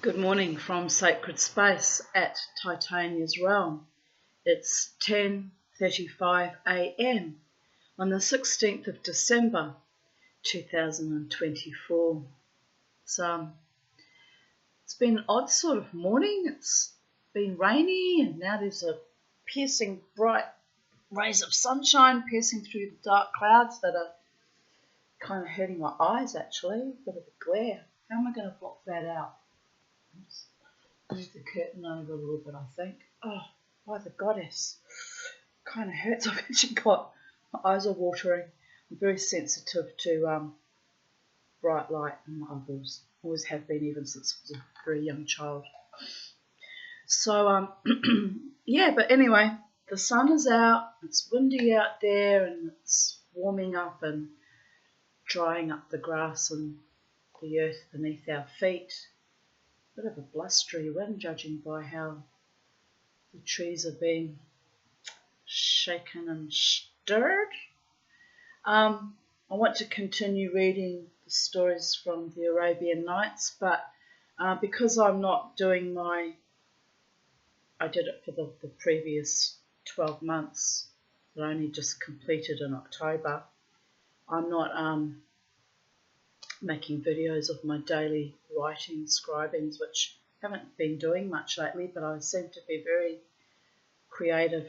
Good morning from Sacred Space at Tanya's realm. It's 10:35 a.m. on the 16th of December 2024. It's been an odd sort of morning. It's been rainy and now there's a piercing bright rays of sunshine piercing through the dark clouds that are kind of hurting my eyes actually. A bit of a glare. How am I going to block that out? Move the curtain over a little bit, I think. Oh, by the goddess. Kind of hurts. I've actually got, my eyes are watering. I'm very sensitive to bright light in my eyeballs. Always have been, even since I was a very young child. So, yeah, but anyway, the sun is out. It's windy out there and it's warming up and drying up the grass and the earth beneath our feet. Bit of a blustery wind, judging by how the trees are being shaken and stirred. I want to continue reading the stories from the Arabian Nights, but because I'm not doing I did it for the previous 12 months that I only just completed in October, I'm not making videos of my daily writing, scribings, which I haven't been doing much lately, but I seem to be very creative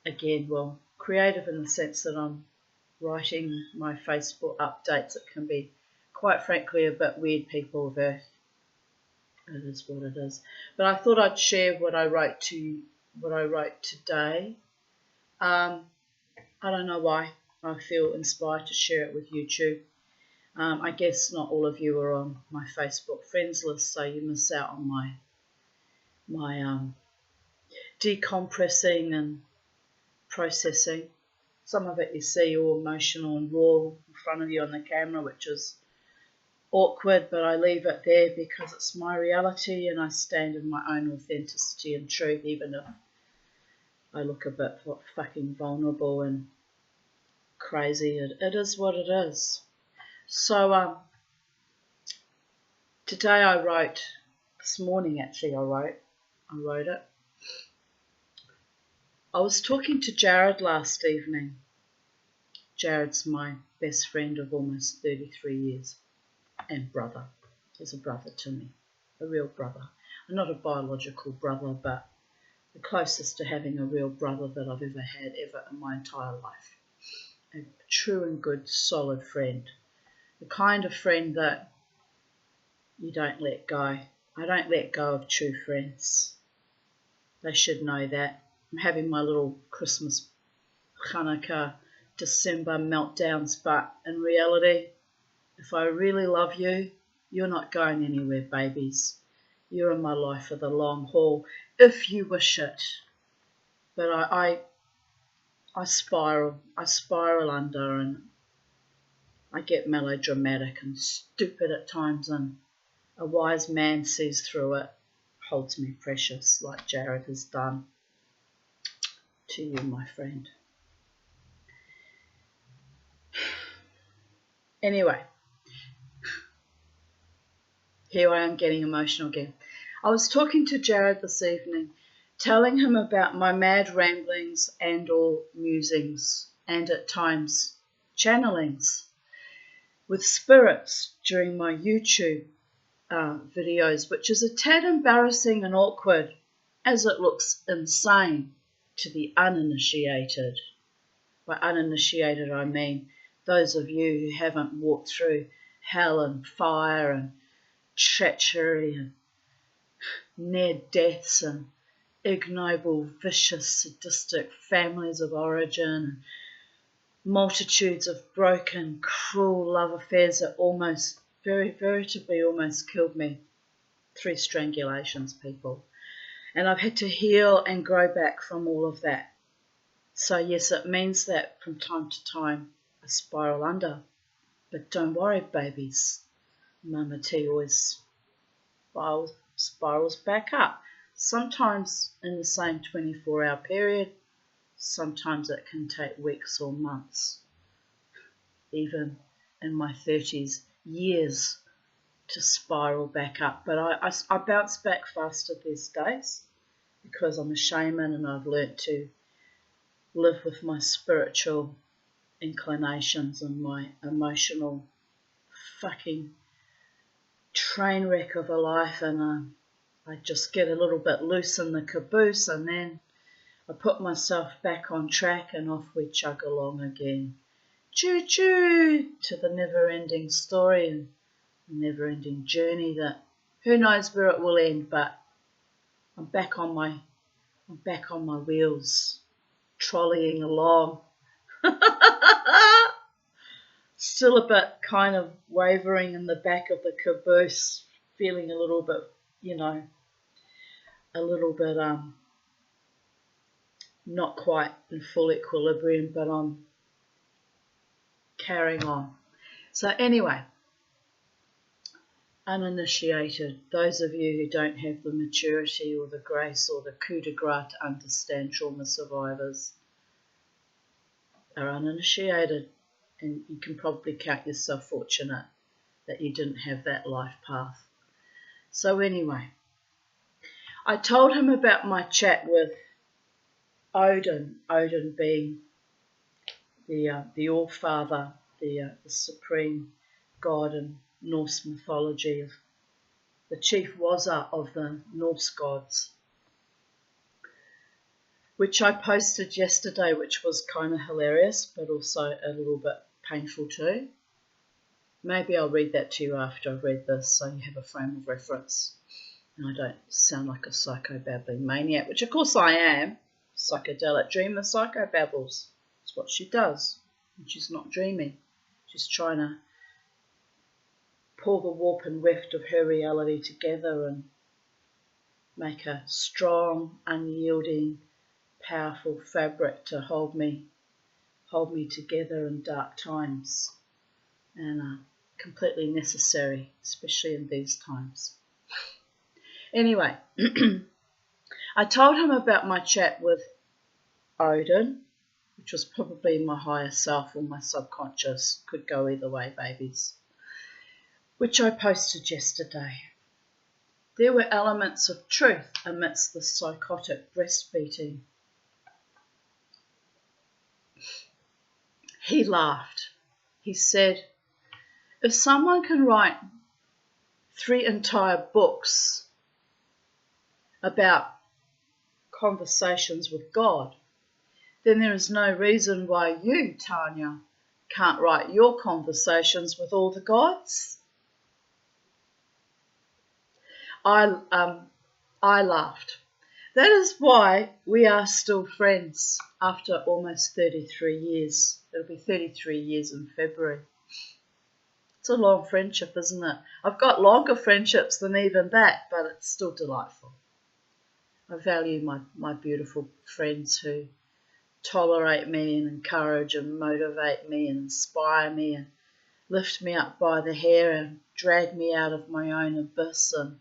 again. Well, creative in the sense that I'm writing my Facebook updates. It can be, quite frankly, a bit weird, people of Earth. It is what it is. But I thought I'd share what I wrote today. I don't know why I feel inspired to share it with YouTube. I guess not all of you are on my Facebook friends list, so you miss out on my decompressing and processing. Some of it you see all emotional and raw in front of you on the camera, which is awkward, but I leave it there because it's my reality and I stand in my own authenticity and truth, even if I look a bit fucking vulnerable and crazy. It is what it is. So today I wrote, this morning actually I wrote it. I was talking to Jared last evening. Jared's my best friend of almost 33 years and brother. He's a brother to me, a real brother. Not a biological brother, but the closest to having a real brother that I've ever had in my entire life. A true and good, solid friend. The kind of friend that you don't let go. I don't let go of true friends. They should know that. I'm having my little Christmas, Hanukkah, December meltdowns, but in reality, if I really love you, you're not going anywhere, babies. You're in my life for the long haul, if you wish it. But I spiral under, and I get melodramatic and stupid at times, and a wise man sees through it, holds me precious, like Jared has done to you, my friend. Anyway, here I am getting emotional again. I was talking to Jared this evening, telling him about my mad ramblings and or musings, and at times channelings with spirits during my YouTube videos, which is a tad embarrassing and awkward, as it looks insane to the uninitiated. By uninitiated I mean those of you who haven't walked through hell and fire and treachery and near deaths and ignoble, vicious, sadistic families of origin and multitudes of broken, cruel love affairs that almost, very veritably almost killed me. 3 strangulations, people. And I've had to heal and grow back from all of that. So yes, it means that from time to time I spiral under. But don't worry, babies. Mama T always spirals back up. Sometimes in the same 24-hour period. Sometimes it can take weeks or months. Even in my 30s, years to spiral back up. But I bounce back faster these days because I'm a shaman and I've learnt to live with my spiritual inclinations and my emotional fucking train wreck of a life, and I just get a little bit loose in the caboose, and then I put myself back on track and off we chug along again. Choo-choo to the never-ending story and the never-ending journey that who knows where it will end, but I'm back on my wheels, trolleying along. Still a bit kind of wavering in the back of the caboose, feeling a little bit, not quite in full equilibrium, but I'm carrying on. So anyway, uninitiated, those of you who don't have the maturity or the grace or the coup de grace to understand trauma survivors are uninitiated, and you can probably count yourself fortunate that you didn't have that life path. So anyway, I told him about my chat with Odin being the All-Father, the supreme god in Norse mythology, the chief Waza of the Norse gods, which I posted yesterday, which was kind of hilarious, but also a little bit painful too. Maybe I'll read that to you after I've read this, so you have a frame of reference, and I don't sound like a psychobabbling maniac, which of course I am. Psychedelic dreamer psychobabbles. It's what she does, and she's not dreaming. She's trying to pull the warp and weft of her reality together and make a strong, unyielding, powerful fabric to hold me together in dark times, and completely necessary, especially in these times. Anyway, I told him about my chat with Odin, which was probably my higher self or my subconscious, could go either way, babies, which I posted yesterday. There were elements of truth amidst the psychotic breastbeating. He laughed. He said, if someone can write 3 entire books about conversations with God, then there is no reason why you, Tanya, can't write your conversations with all the gods. I laughed. That is why we are still friends after almost 33 years. It'll be 33 years in February. It's a long friendship, isn't it? I've got longer friendships than even that, but it's still delightful. I value my beautiful friends who tolerate me and encourage and motivate me and inspire me and lift me up by the hair and drag me out of my own abyss and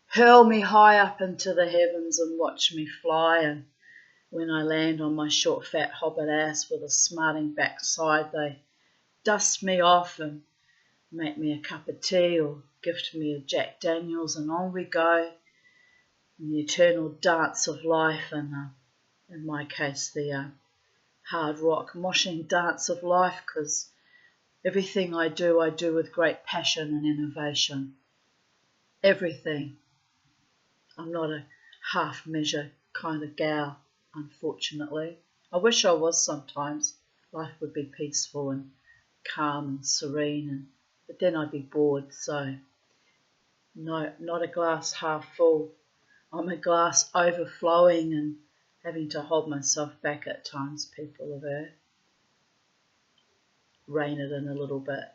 hurl me high up into the heavens and watch me fly, and when I land on my short fat hobbit ass with a smarting backside, they dust me off and make me a cup of tea or gift me a Jack Daniels, and on we go in the eternal dance of life, and in my case the hard rock moshing dance of life, because everything I do with great passion and innovation. Everything. I'm not a half-measure kind of gal, unfortunately. I wish I was sometimes. Life would be peaceful and calm and serene, but then I'd be bored, so no, not a glass half full. I'm a glass overflowing and having to hold myself back at times, people of Earth. Rein it in a little bit.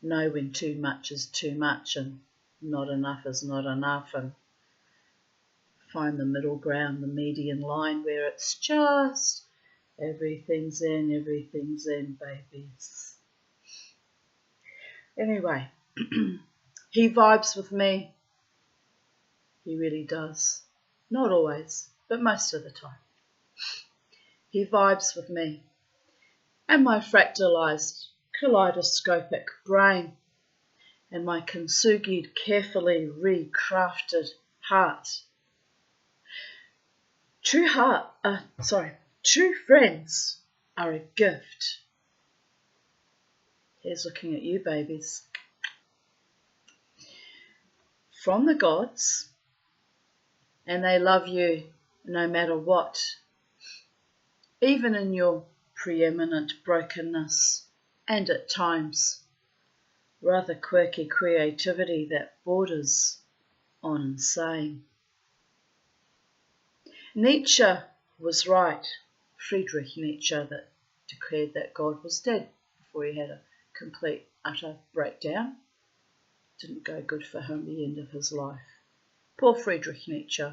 Know when too much is too much and not enough is not enough, and find the middle ground, the median line where it's just everything's in, babies. Anyway, he vibes with me. He really does. Not always, but most of the time. He vibes with me and my fractalized, kaleidoscopic brain. and my kintsugi'd carefully recrafted heart. True friends are a gift. Here's looking at you, babies. From the gods, and they love you no matter what, even in your preeminent brokenness and at times rather quirky creativity that borders on insane. Nietzsche was right, Friedrich Nietzsche, that declared that God was dead before he had a complete, utter breakdown. Didn't go good for him at the end of his life. Poor Friedrich Nietzsche.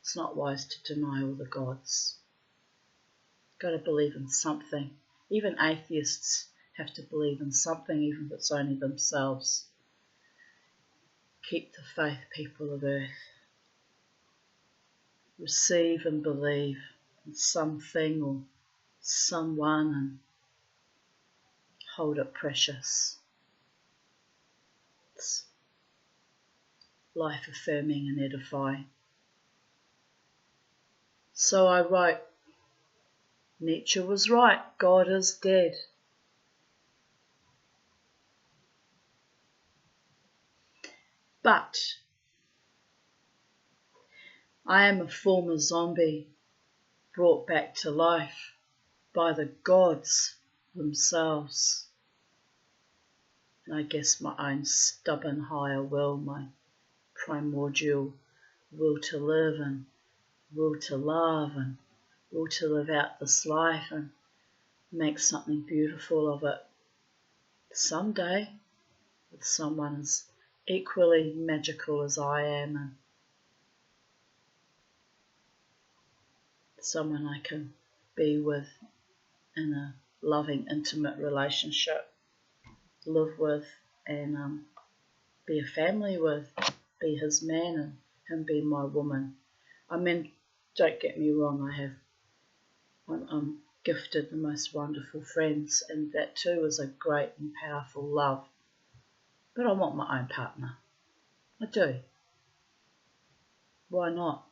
It's not wise to deny all the gods. Got to believe in something. Even atheists have to believe in something, even if it's only themselves. Keep the faith, people of earth. Receive and believe in something or someone and hold it precious. It's life affirming and edifying. So I wrote, Nietzsche was right, God is dead. But I am a former zombie brought back to life by the gods themselves. And I guess my own stubborn higher will, my primordial will to live and will to love and will to live out this life and make something beautiful of it someday with someone as equally magical as I am and someone I can be with in a loving, intimate relationship, live with and be a family with, be his man and him be my woman. I mean, don't get me wrong, I'm gifted the most wonderful friends, and that too is a great and powerful love. But I want my own partner. I do. Why not?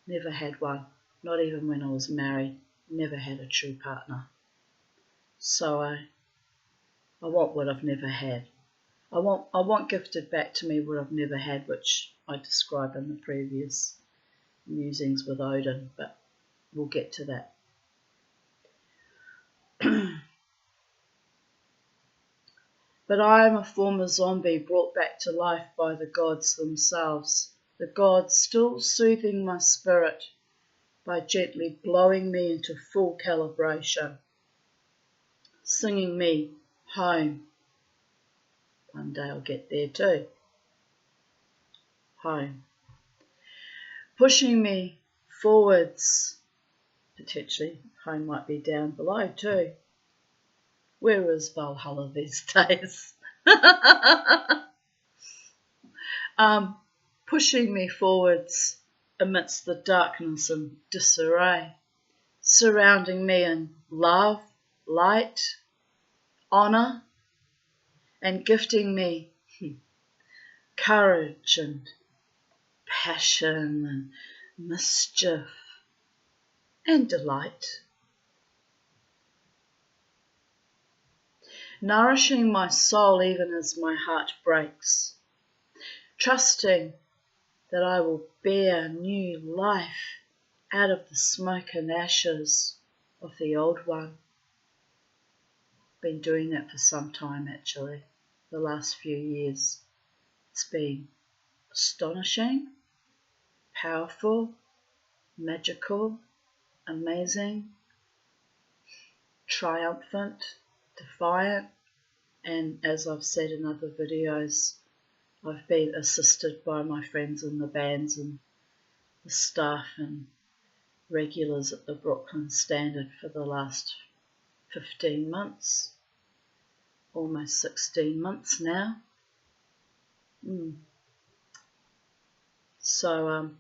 Never had one, not even when I was married. Never had a true partner. So I want what I've never had. I want gifted back to me what I've never had, which I describe in the previous musings with Odin, but we'll get to that. But I am a former zombie brought back to life by the gods themselves, the gods still soothing my spirit by gently blowing me into full calibration, singing me home. One day I'll get there too. Home. Pushing me forwards. Potentially home might be down below too. Where is Valhalla these days? Pushing me forwards amidst the darkness and disarray, surrounding me in love, light, honour, and gifting me courage and passion and mischief and delight. Nourishing my soul even as my heart breaks, trusting that I will bear new life out of the smoke and ashes of the old one. Been doing that for some time actually, the last few years. It's been astonishing, powerful, magical, amazing, triumphant, defiant, and as I've said in other videos, I've been assisted by my friends in the bands and the staff and regulars at the Brooklyn Standard for the last 15 months, almost 16 months now. So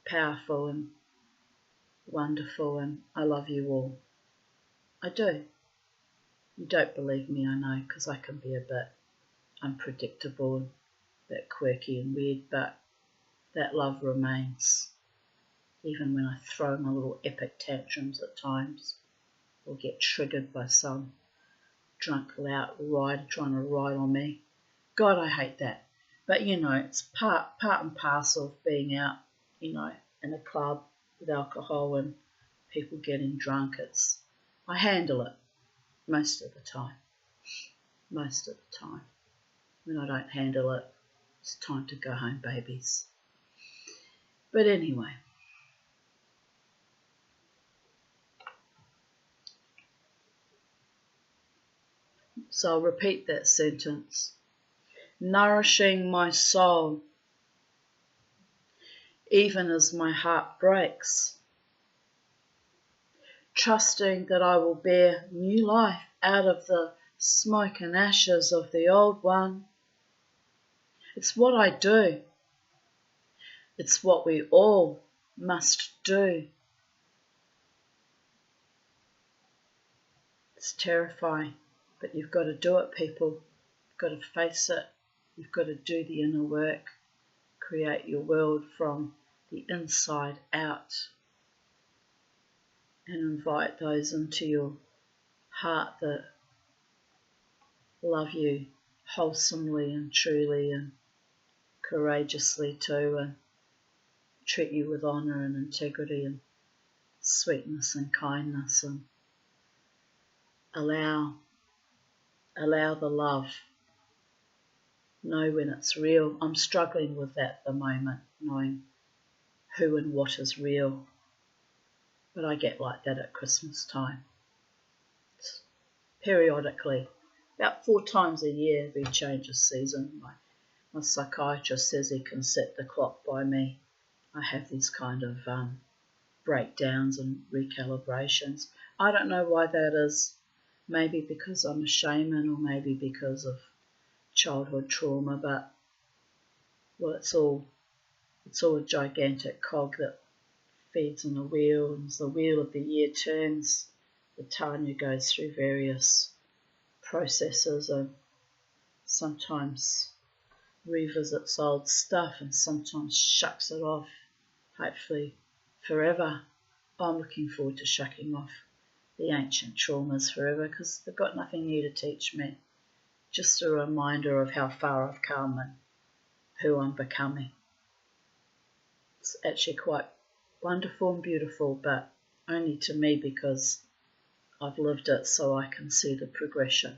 powerful and wonderful, and I love you all. I do. You don't believe me, I know, because I can be a bit unpredictable, a bit quirky and weird, but that love remains. Even when I throw my little epic tantrums at times, or get triggered by some drunk lout rider trying to ride on me. God, I hate that. But it's part and parcel of being out, in a club with alcohol and people getting drunk. I handle it most of the time. Most of the time. When I don't handle it, it's time to go home, babies. But anyway. So I'll repeat that sentence. Nourishing my soul, even as my heart breaks. Trusting that I will bear new life out of the smoke and ashes of the old one. It's what I do. It's what we all must do. It's terrifying, but you've got to do it, people. You've got to face it. You've got to do the inner work. Create your world from the inside out. And invite those into your heart that love you wholesomely and truly and courageously too, and treat you with honour and integrity and sweetness and kindness, and allow the love. Know when it's real. I'm struggling with that at the moment, knowing who and what is real. But I get like that at Christmas time. Periodically, about 4 times a year we change a season. My psychiatrist says he can set the clock by me. I have these kind of breakdowns and recalibrations. I don't know why that is. Maybe because I'm a shaman, or maybe because of childhood trauma, but it's all a gigantic cog that feeds on a wheel, and as the wheel of the year turns, the Tanya goes through various processes and sometimes revisits old stuff and sometimes shucks it off, hopefully forever. I'm looking forward to shucking off the ancient traumas forever, because they've got nothing new to teach me. Just a reminder of how far I've come and who I'm becoming. It's actually quite wonderful and beautiful, but only to me because I've lived it, so I can see the progression.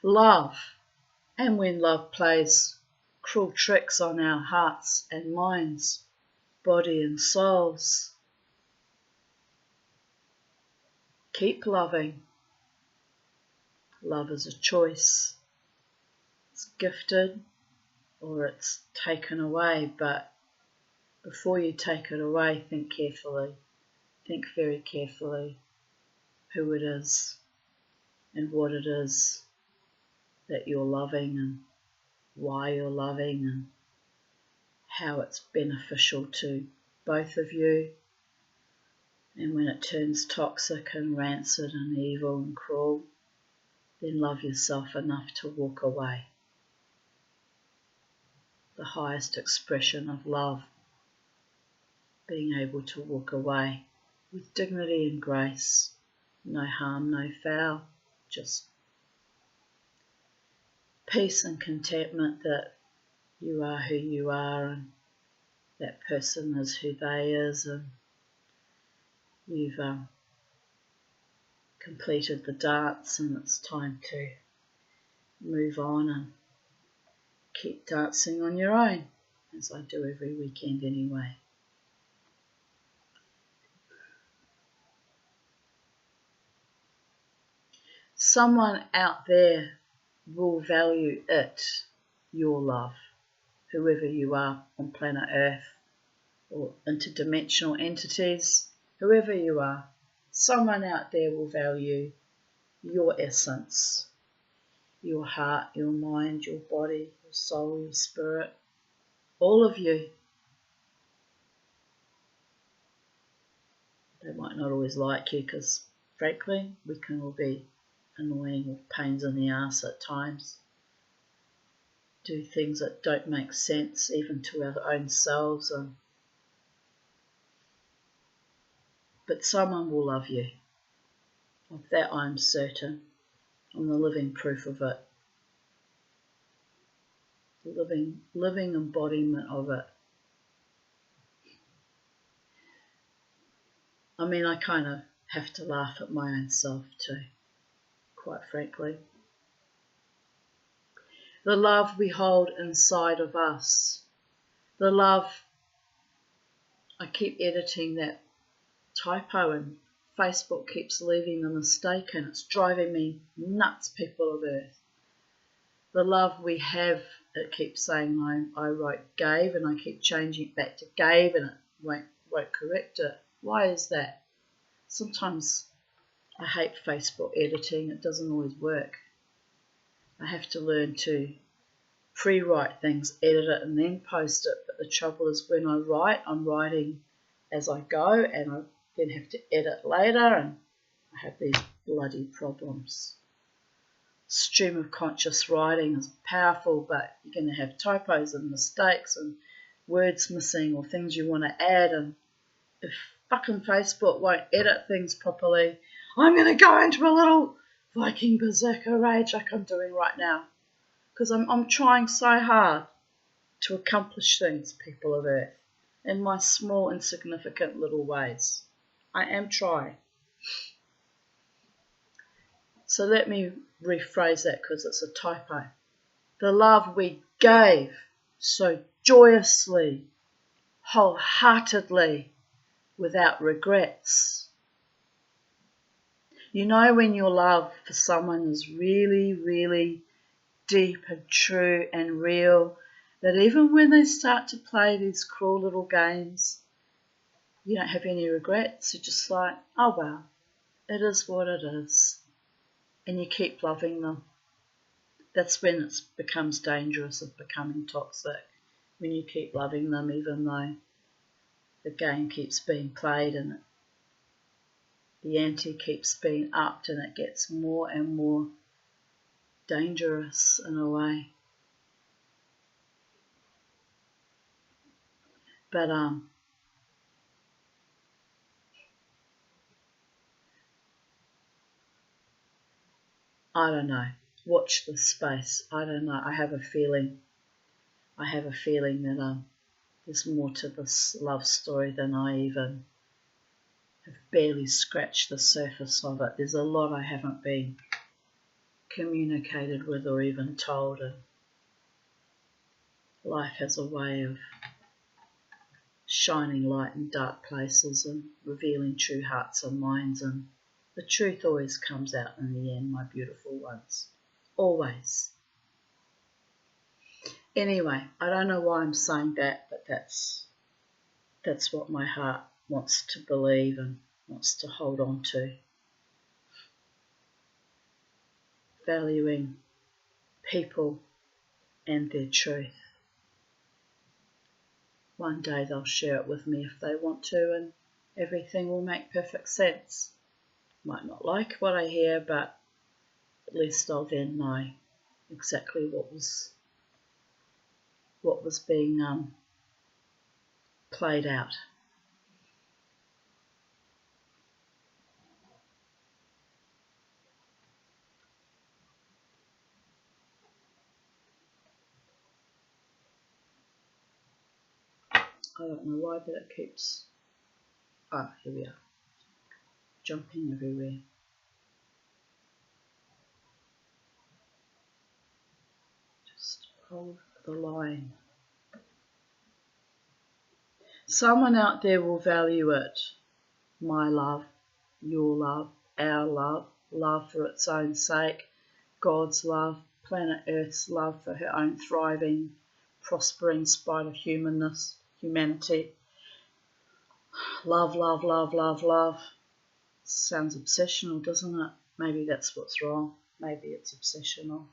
Love, and when love plays cruel tricks on our hearts and minds, body and souls, keep loving. Love is a choice. It's gifted or it's taken away, but before you take it away, think carefully. Think very carefully who it is and what it is that you're loving and why you're loving and how it's beneficial to both of you. And when it turns toxic and rancid and evil and cruel, then love yourself enough to walk away. The highest expression of love, being able to walk away with dignity and grace, no harm, no foul, just peace and contentment that you are who you are and that person is who they is, and you've completed the dance and it's time to move on and keep dancing on your own, as I do every weekend anyway. Someone out there will value it, your love, whoever you are on planet Earth or interdimensional entities, whoever you are, someone out there will value your essence, your heart, your mind, your body, your soul, your spirit, all of you. They might not always like you because, frankly, we can all be annoying or pains in the ass at times. Do things that don't make sense even to our own selves. But someone will love you. Of that I'm certain. I'm the living proof of it. The living embodiment of it. I mean, I kind of have to laugh at my own self too, quite frankly. The love we hold inside of us. The love, I keep editing that typo and Facebook keeps leaving the mistake and it's driving me nuts, people of Earth. The love we have, it keeps saying I wrote gave and I keep changing it back to gave and it won't correct it. Why is that? Sometimes I hate Facebook editing, it doesn't always work. I have to learn to pre-write things, edit it and then post it, but the trouble is when I write, I'm writing as I go and I then have to edit later and I have these bloody problems. Stream of conscious writing is powerful, but you're going to have typos and mistakes and words missing or things you want to add, and if fucking Facebook won't edit things properly, I'm going to go into a little Viking berserker rage like I'm doing right now, because I'm trying so hard to accomplish things, people of Earth, in my small insignificant little ways. I am trying. So let me rephrase that because it's a typo. The love we gave so joyously, wholeheartedly, without regrets. You know when your love for someone is really, really deep and true and real, that even when they start to play these cruel little games, you don't have any regrets. You're just like, oh well, it is what it is. And you keep loving them. That's when it becomes dangerous of becoming toxic, when you keep loving them even though the game keeps being played and the ante keeps being upped and it gets more and more dangerous in a way. But I don't know. Watch this space. I don't know. I have a feeling that there's more to this love story than I even have barely scratched the surface of it. There's a lot I haven't been communicated with or even told, and life has a way of shining light in dark places and revealing true hearts and minds, and the truth always comes out in the end, my beautiful ones. Always. Anyway, I don't know why I'm saying that, but that's what my heart wants to believe and wants to hold on to. Valuing people and their truth. One day they'll share it with me if they want to, and everything will make perfect sense. Might not like what I hear, but at least I'll then know exactly what was being played out. I don't know why, but it keeps... Ah, here we are. Jumping everywhere. Just hold the line. Someone out there will value it. My love, your love, our love, love for its own sake, God's love, planet Earth's love for her own thriving, prospering in spite of humanity. Love, love, love, love, love. Sounds obsessional, doesn't it? Maybe that's what's wrong. Maybe it's obsessional.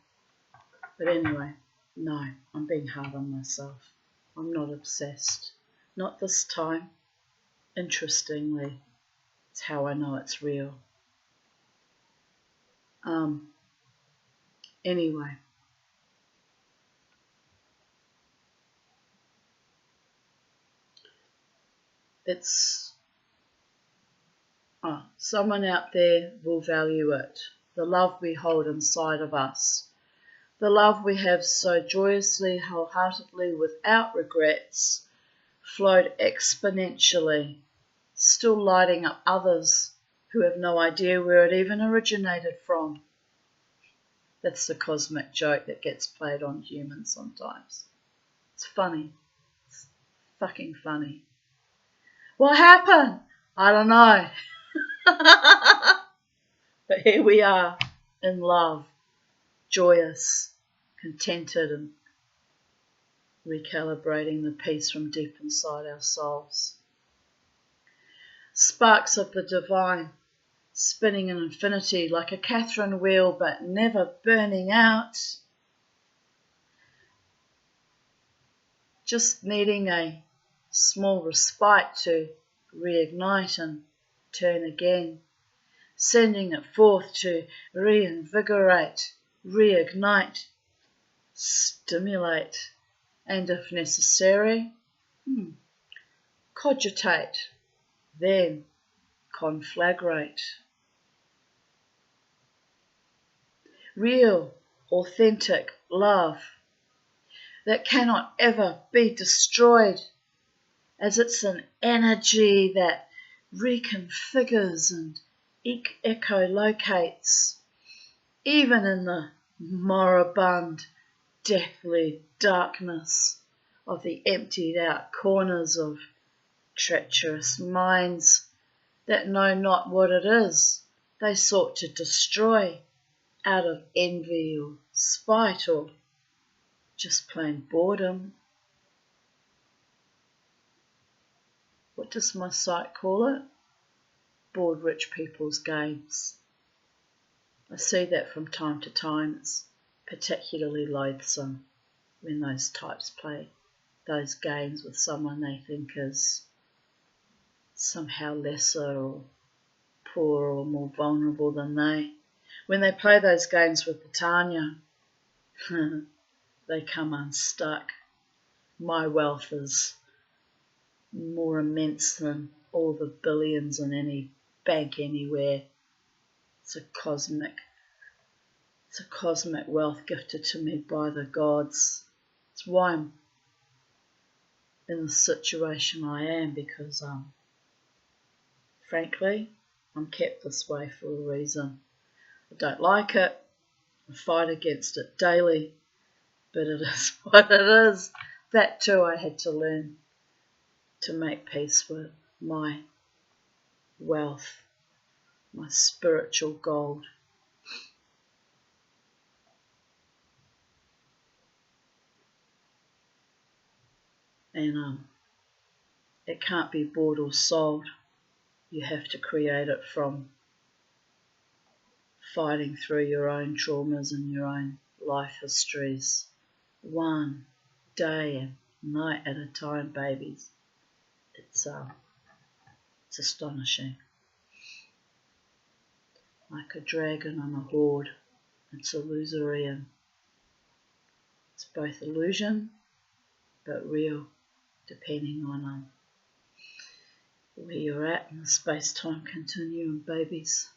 But anyway, no, I'm being hard on myself. I'm not obsessed. Not this time. Interestingly, it's how I know it's real. Anyway, it's someone out there will value it. The love we hold inside of us, the love we have so joyously, wholeheartedly, without regrets, flowed exponentially, still lighting up others who have no idea where it even originated from. That's the cosmic joke that gets played on humans sometimes. It's funny. It's fucking funny. What happened? I don't know. But here we are in love, joyous, contented, and recalibrating the peace from deep inside our souls. Sparks of the divine, spinning in infinity like a Catherine wheel, but never burning out. Just needing a small respite to reignite and turn again, sending it forth to reinvigorate, reignite, stimulate, and if necessary, cogitate, then conflagrate. Real, authentic love that cannot ever be destroyed, as it's an energy that reconfigures and echolocates, even in the moribund, deathly darkness of the emptied out corners of treacherous minds that know not what it is they sought to destroy out of envy or spite or just plain boredom. What does my site call it? Bored rich people's games. I see that from time to time. It's particularly loathsome when those types play those games with someone they think is somehow lesser or poorer or more vulnerable than they. When they play those games with the Tanya, they come unstuck. My wealth is more immense than all the billions in any bank anywhere. It's a cosmic wealth gifted to me by the gods. It's why I'm in the situation I am, because frankly, I'm kept this way for a reason. I don't like it. I fight against it daily, but it is what it is. That too I had to learn to make peace with my wealth, my spiritual gold. And it can't be bought or sold. You have to create it from fighting through your own traumas and your own life histories, one day and night at a time, babies. It's astonishing. Like a dragon on a horde, it's illusory, and it's both illusion but real, depending on where you're at in the space-time continuum, babies.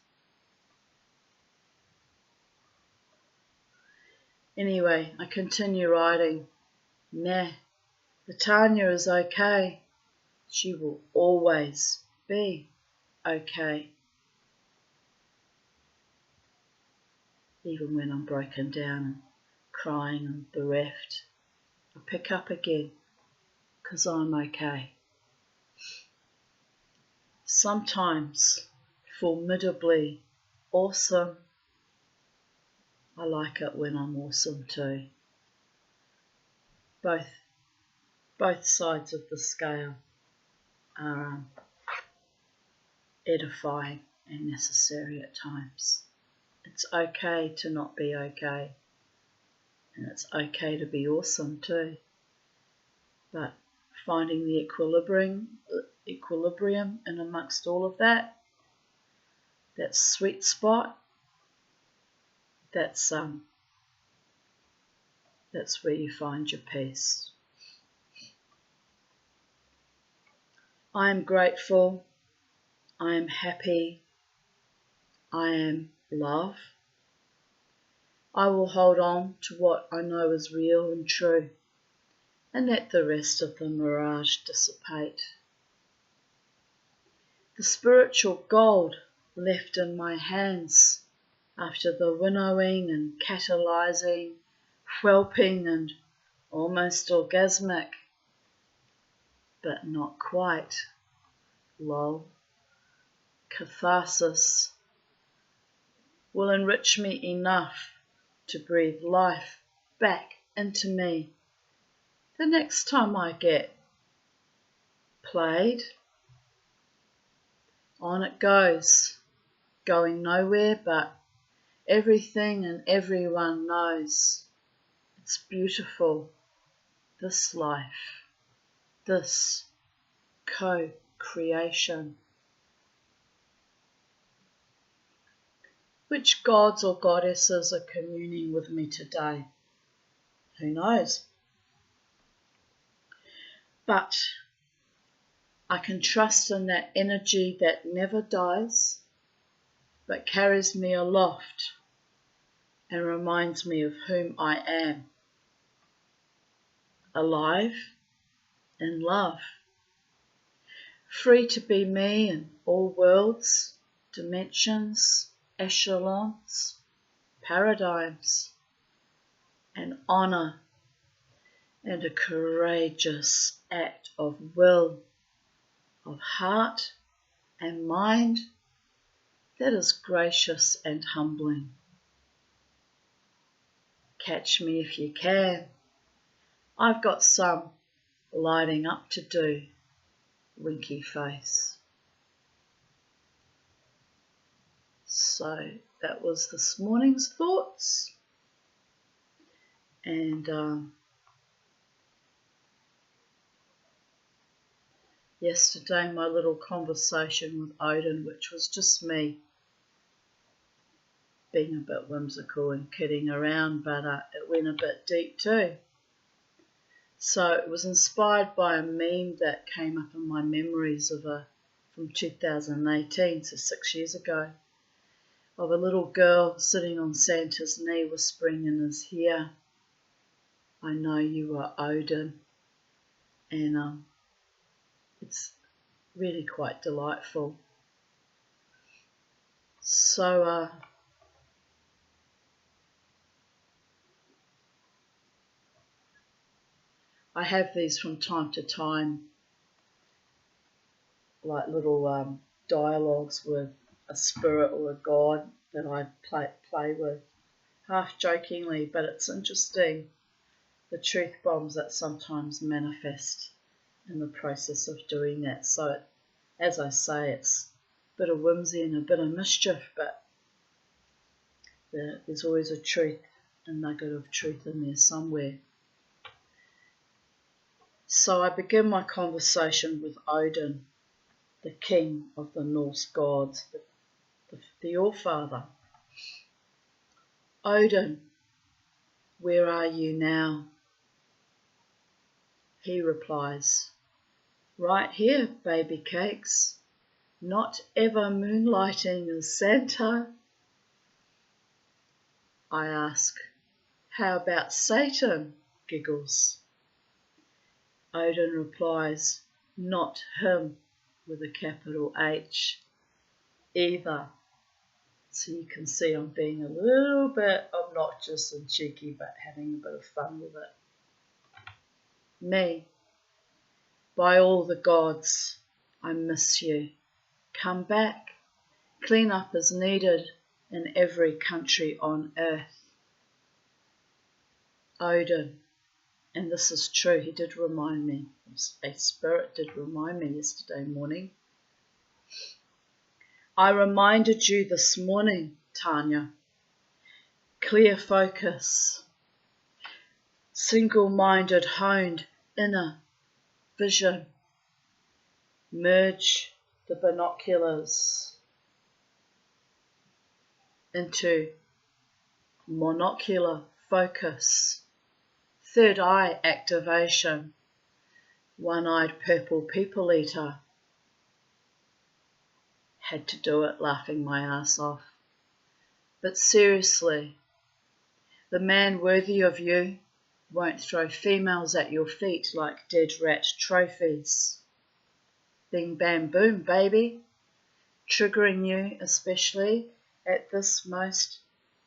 Anyway, I continue writing. Nah, the Tanya is okay. She will always be okay. Even when I'm broken down and crying and bereft, I pick up again, 'cause I'm okay. Sometimes formidably awesome. I like it when I'm awesome too. Both sides of the scale are edifying and necessary at times. It's okay to not be okay, and it's okay to be awesome too. But finding the equilibrium in amongst all of that sweet spot, that's where you find your peace. I am grateful, I am happy, I am love. I will hold on to what I know is real and true and let the rest of the mirage dissipate. The spiritual gold left in my hands after the winnowing and catalyzing, whelping and almost orgasmic, but not quite, lol, catharsis, will enrich me enough to breathe life back into me the next time I get played. On it goes, going nowhere, but everything and everyone knows it's beautiful, this life, this co-creation. Which gods or goddesses are communing with me today? Who knows? But I can trust in that energy that never dies, but carries me aloft and reminds me of whom I am. Alive in love. Free to be me in all worlds, dimensions, echelons, paradigms, and honour and a courageous act of will, of heart and mind that is gracious and humbling. Catch me if you can. I've got some lighting up to do, winky face. So that was this morning's thoughts. And yesterday my little conversation with Odin, which was just me being a bit whimsical and kidding around, but it went a bit deep too. So it was inspired by a meme that came up in my memories from 2018, so 6 years ago, of a little girl sitting on Santa's knee whispering in his ear, I know you are Odin. And it's really quite delightful. So I have these from time to time, like little dialogues with a spirit or a god that I play with, half jokingly, but it's interesting, the truth bombs that sometimes manifest in the process of doing that. So, as I say, it's a bit of whimsy and a bit of mischief, but there's always a nugget of truth in there somewhere. So I begin my conversation with Odin, the king of the Norse gods, the All-Father. Odin, where are you now? He replies, right here, baby cakes, not ever moonlighting as Santa. I ask, how about Satan? Giggles. Odin replies, not him, with a capital H, either. So you can see I'm being a little bit obnoxious and cheeky, but having a bit of fun with it. Me, by all the gods, I miss you. Come back, clean up as needed in every country on earth. Odin, and this is true, he did remind me, a spirit did remind me yesterday morning. I reminded you this morning, Tanya. Clear focus, single-minded, honed inner vision. Merge the binoculars into monocular focus, third eye activation, one-eyed purple people eater. Had to do it, laughing my ass off. But seriously, the man worthy of you won't throw females at your feet like dead rat trophies. Bing bam boom, baby. Triggering you especially at this most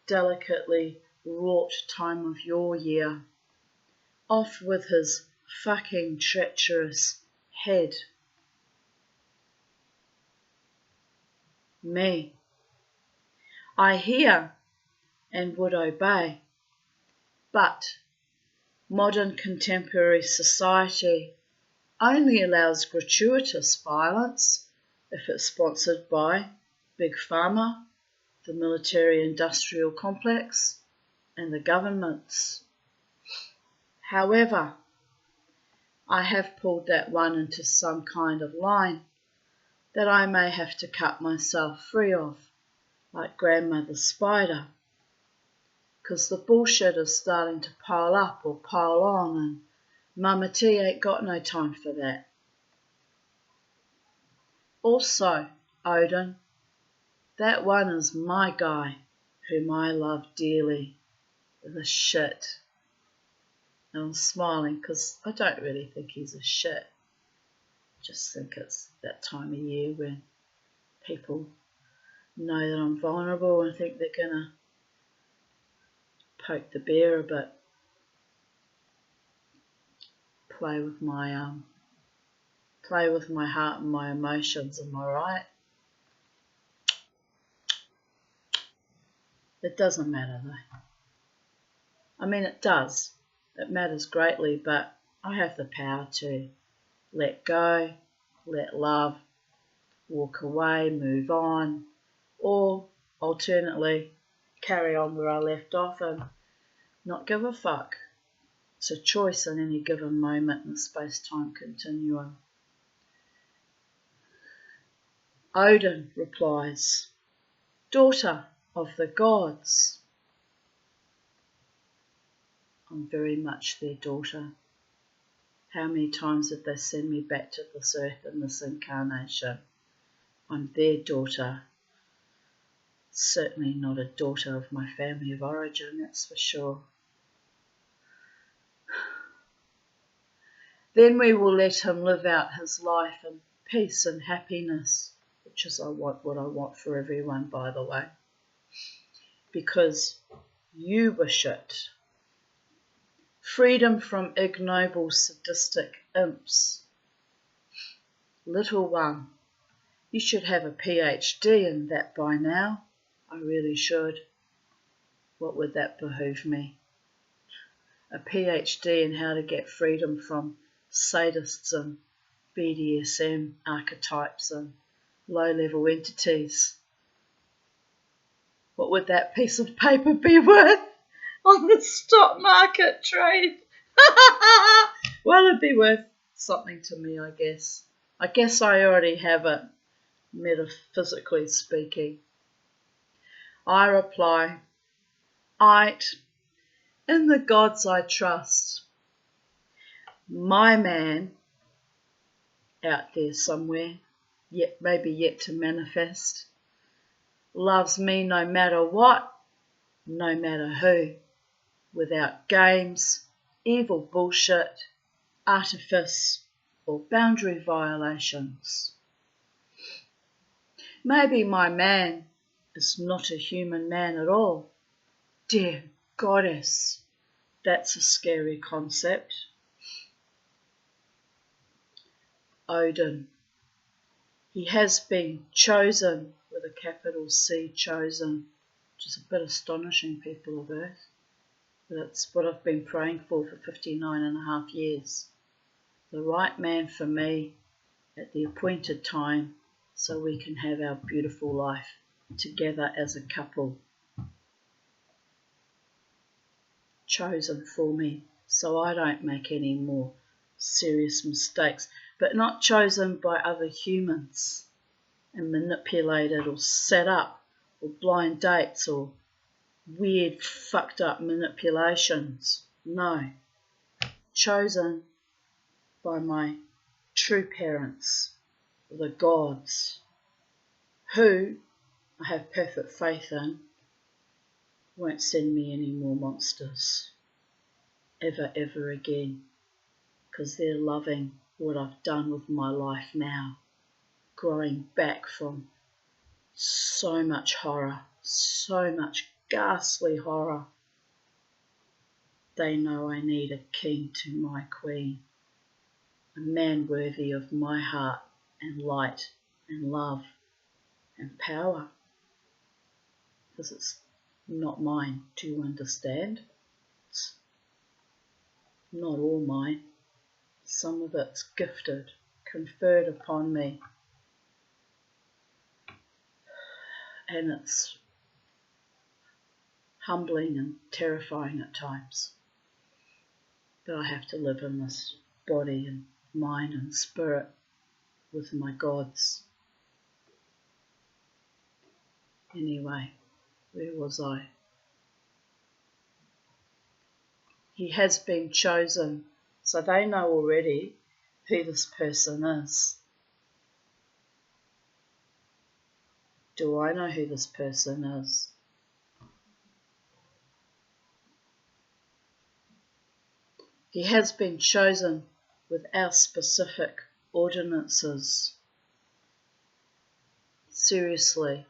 delicately wrought time of your year. Off with his fucking treacherous head. Me. I hear and would obey, but modern contemporary society only allows gratuitous violence if it's sponsored by Big Pharma, the military-industrial complex, and the governments. However, I have pulled that one into some kind of line that I may have to cut myself free of, like grandmother spider, because the bullshit is starting to pile up or pile on, and Mama T ain't got no time for that. Also, Odin, that one is my guy, whom I love dearly, the shit. And I'm smiling because I don't really think he's a shit. Just think it's that time of year when people know that I'm vulnerable and think they're gonna poke the bear a bit. Play with my heart and my emotions, am I right? It doesn't matter though. I mean, it does. It matters greatly, but I have the power to let go, let love, walk away, move on, or alternately carry on where I left off and not give a fuck. It's a choice in any given moment in the space-time continuum. Odin replies, daughter of the gods. I'm very much their daughter. How many times did they send me back to this earth in this incarnation? I'm their daughter. Certainly not a daughter of my family of origin, that's for sure. Then we will let him live out his life in peace and happiness, which is what I want for everyone, by the way. Because you wish it. Freedom from ignoble, sadistic imps. Little one, you should have a PhD in that by now. I really should. What would that behoove me? A PhD in how to get freedom from sadists and BDSM archetypes and low-level entities. What would that piece of paper be worth on the stock market trade? Well, it'd be worth something to me, I guess. I guess I already have it, metaphysically speaking. I reply, Aight, in the gods I trust. My man, out there somewhere, maybe yet to manifest, loves me no matter what, no matter who, without games, evil bullshit, artifice, or boundary violations. Maybe my man is not a human man at all. Dear goddess, that's a scary concept. Odin. He has been chosen with a capital C, chosen, which is a bit astonishing, people of Earth. But it's what I've been praying for 59 and a half years. The right man for me at the appointed time so we can have our beautiful life together as a couple. Chosen for me so I don't make any more serious mistakes, but not chosen by other humans and manipulated or set up or blind dates or weird, fucked up manipulations. No. Chosen by my true parents, the gods, who I have perfect faith in won't send me any more monsters ever again, because they're loving what I've done with my life now, growing back from so much horror, so much ghastly horror. They know I need a king to my queen, a man worthy of my heart and light and love and power, because it's not mine, do you understand? It's not all mine. Some of it's gifted, conferred upon me, and it's humbling and terrifying at times. But I have to live in this body and mind and spirit with my gods. Anyway, where was I? He has been chosen, so they know already who this person is. Do I know who this person is? He has been chosen with our specific ordinances. Seriously,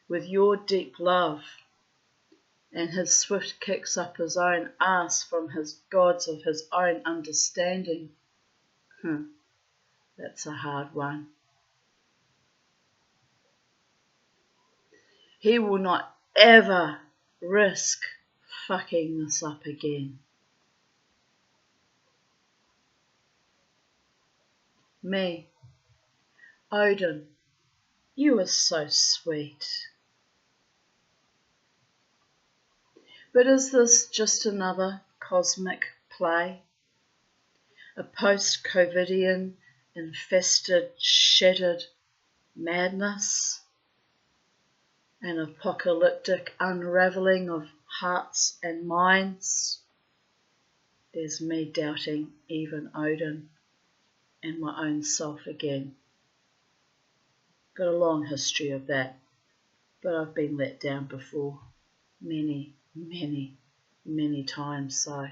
with your deep love and his swift kicks up his own ass from his gods of his own understanding. That's a hard one. He will not ever risk fucking this up again. Me, Odin, you are so sweet. But is this just another cosmic play? A post-COVIDian infested, shattered madness? An apocalyptic unravelling of hearts and minds? There's me doubting even Odin and my own self again. Got a long history of that, but I've been let down before, many times, so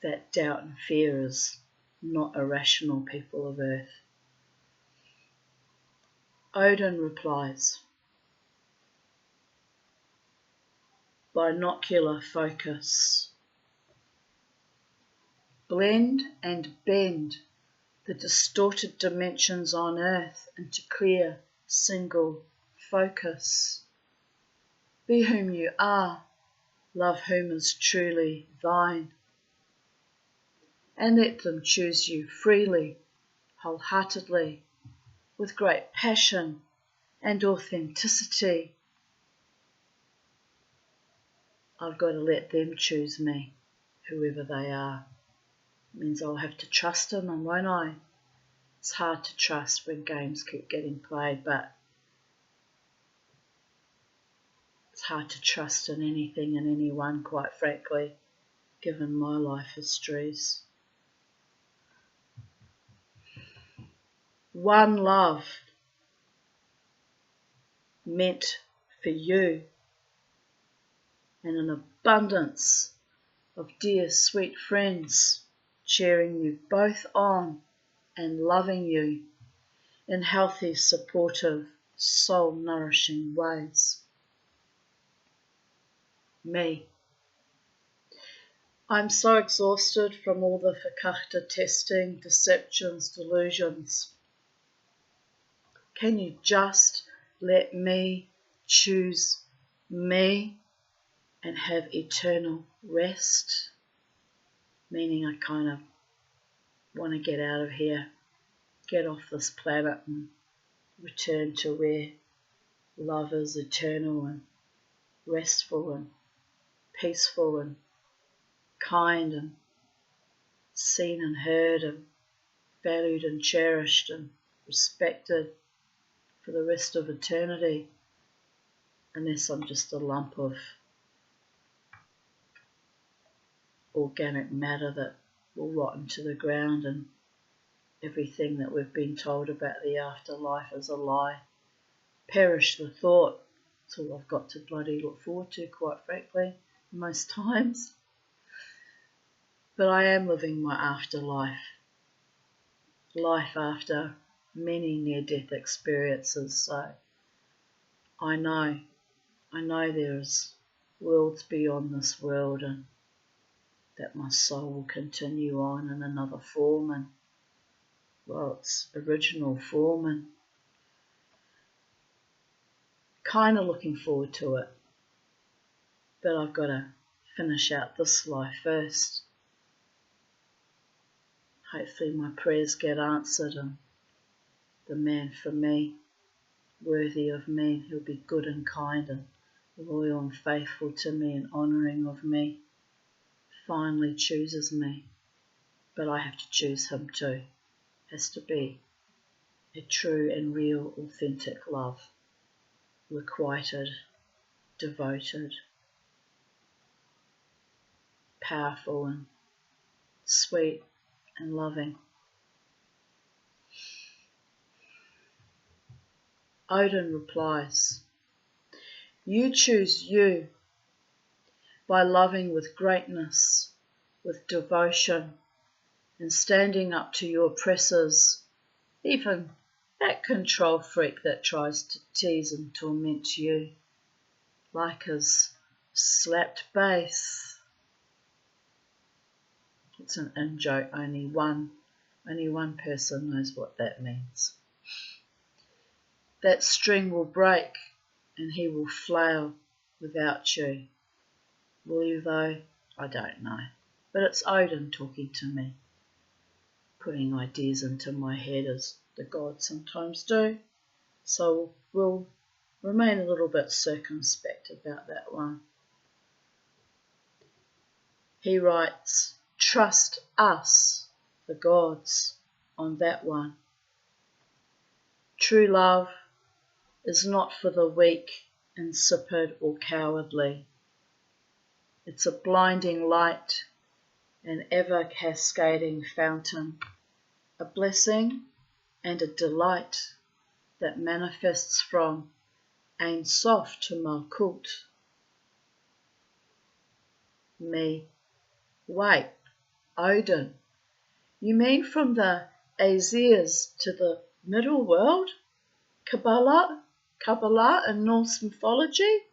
that doubt and fear is not irrational, people of Earth. Odin replies, binocular focus. Blend and bend the distorted dimensions on Earth into clear, single focus. Be whom you are, love whom is truly thine, and let them choose you freely, wholeheartedly, with great passion and authenticity. I've got to let them choose me, whoever they are. It means I'll have to trust them, won't I? It's hard to trust when games keep getting played, but it's hard to trust in anything and anyone, quite frankly, given my life histories. One love meant for you, and an abundance of dear sweet friends cheering you both on and loving you in healthy, supportive, soul-nourishing ways. Me. I'm so exhausted from all the fakakta testing, deceptions, delusions. Can you just let me choose me and have eternal rest? Meaning I kind of want to get out of here, get off this planet and return to where love is eternal and restful and peaceful and kind and seen and heard and valued and cherished and respected for the rest of eternity, unless I'm just a lump of organic matter that will rot into the ground, and everything that we've been told about the afterlife is a lie. Perish the thought. It's all I've got to bloody look forward to, quite frankly, most times. But I am living my afterlife. Life after many near-death experiences, so I know there's worlds beyond this world, and that my soul will continue on in another form, and well, its original form, and kind of looking forward to it. But I've got to finish out this life first. Hopefully my prayers get answered, and the man for me, worthy of me, who'll be good and kind and loyal and faithful to me and honouring of me, finally chooses me. But I have to choose him too. Has to be a true and real authentic love, requited, devoted, powerful and sweet and loving. Odin replies, "You choose you by loving with greatness, with devotion, and standing up to your oppressors, even that control freak that tries to tease and torment you, like his slapped bass." It's an in-joke, only one person knows what that means. That string will break and he will flail without you. Will you though? I don't know. But it's Odin talking to me, putting ideas into my head as the gods sometimes do. So we'll remain a little bit circumspect about that one. He writes, "Trust us, the gods, on that one. True love is not for the weak, insipid or cowardly. It's a blinding light, an ever cascading fountain, a blessing and a delight that manifests from Ein Sof to Malkut." Me. Wait, Odin, you mean from the Azirs to the middle world? Kabbalah in Norse mythology?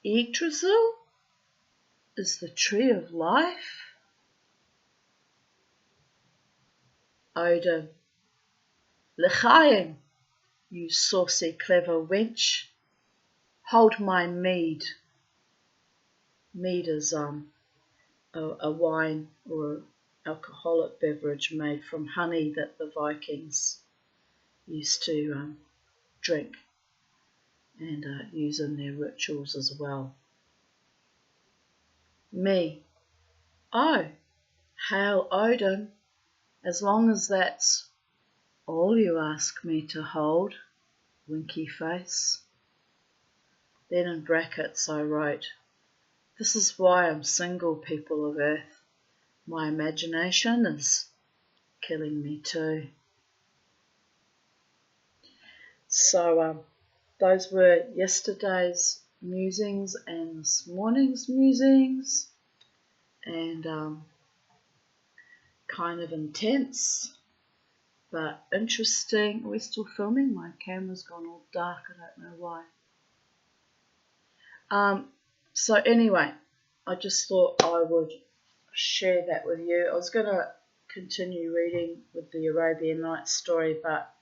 Yggdrasil is the tree of life? Odin. L'chaim, you saucy clever wench. Hold my mead. Mead is a wine or alcoholic beverage made from honey that the Vikings used to drink and use in their rituals as well. Me. Oh, hail Odin, as long as that's all you ask me to hold, winky face. Then in brackets I wrote, "This is why I'm single, people of Earth. My imagination is killing me too." So those were yesterday's musings and this morning's musings, and kind of intense but interesting. Are we still filming? My camera's gone all dark, I don't know why. So anyway, I just thought I would share that with you. I was going to continue reading with the Arabian Nights story, but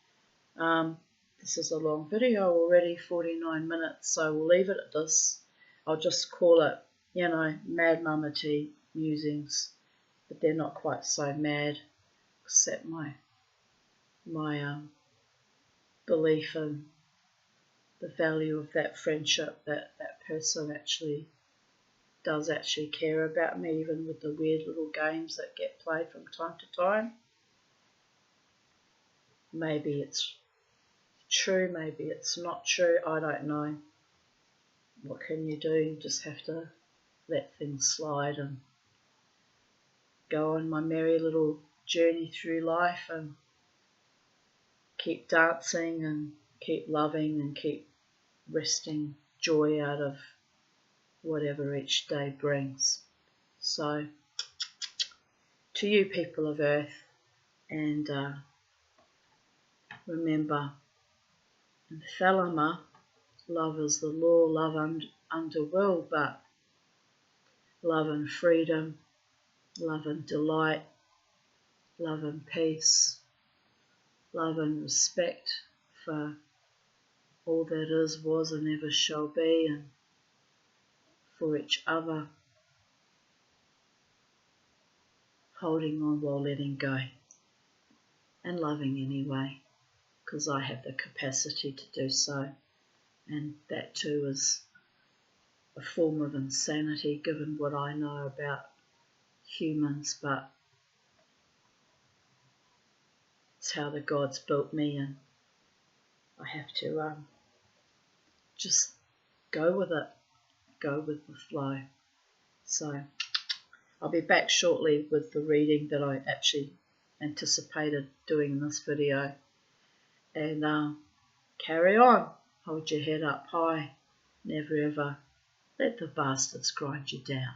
this is a long video already, 49 minutes, so we'll leave it at this. I'll just call it, Mad Mama Tea musings, but they're not quite so mad, except my belief in the value of that friendship, that person actually does actually care about me, even with the weird little games that get played from time to time. Maybe it's true, maybe it's not true, I don't know. What can you do? You just have to let things slide and go on my merry little journey through life and keep dancing and keep loving and keep wresting joy out of whatever each day brings. So, to you people of Earth, and remember, in Thelema, love is the law, love under will, but love and freedom, love and delight, love and peace, love and respect for all that is, was and ever shall be, and for each other, holding on while letting go, and loving anyway, because I have the capacity to do so, and that too is a form of insanity given what I know about humans, but it's how the gods built me, and I have to just go with it, go with the flow. So I'll be back shortly with the reading that I actually anticipated doing in this video, and carry on, hold your head up high, never ever let the bastards grind you down.